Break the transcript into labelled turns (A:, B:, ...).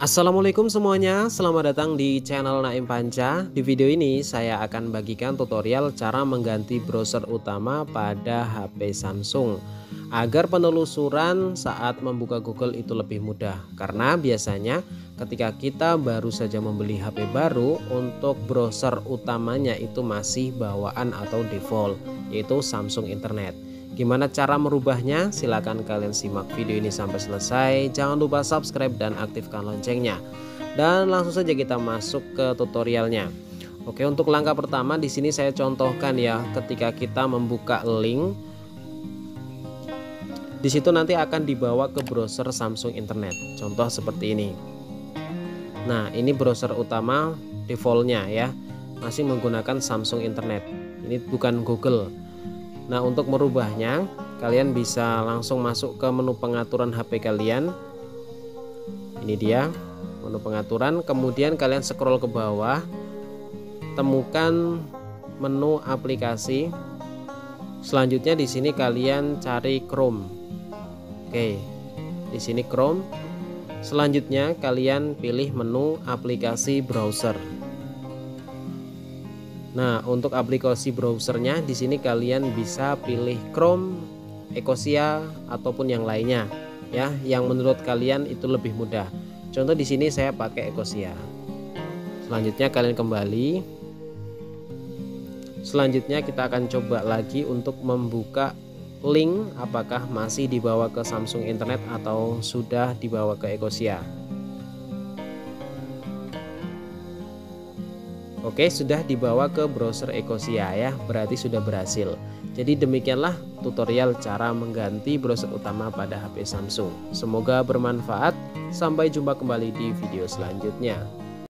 A: Assalamualaikum semuanya, selamat datang di channel Naim Panca. Di video ini saya akan bagikan tutorial cara mengganti browser utama pada HP Samsung agar penelusuran saat membuka Google itu lebih mudah. Karena biasanya ketika kita baru saja membeli HP baru, untuk browser utamanya itu masih bawaan atau default, yaitu Samsung Internet. Gimana cara merubahnya? Silahkan kalian simak video ini sampai selesai. Jangan lupa subscribe dan aktifkan loncengnya. Dan langsung saja kita masuk ke tutorialnya. Oke, untuk langkah pertama di sini saya contohkan ya, ketika kita membuka link, di situ nanti akan dibawa ke browser Samsung Internet. Contoh seperti ini. Nah, ini browser utama defaultnya ya, masih menggunakan Samsung Internet. Ini bukan Google. Nah, untuk merubahnya kalian bisa langsung masuk ke menu pengaturan HP kalian. Ini dia menu pengaturan, kemudian kalian scroll ke bawah, temukan menu aplikasi. Selanjutnya di sini kalian cari Chrome. Oke, di sini Chrome. Selanjutnya kalian pilih menu aplikasi browser. Nah, untuk aplikasi browsernya di sini kalian bisa pilih Chrome, Ecosia ataupun yang lainnya ya, yang menurut kalian itu lebih mudah. Contoh di sini saya pakai Ecosia. Selanjutnya kalian kembali. Selanjutnya kita akan coba lagi untuk membuka link, apakah masih dibawa ke Samsung Internet atau sudah dibawa ke Ecosia. Oke, sudah dibawa ke browser Ecosia ya, berarti sudah berhasil. Jadi demikianlah tutorial cara mengganti browser utama pada HP Samsung. Semoga bermanfaat. Sampai jumpa kembali di video selanjutnya.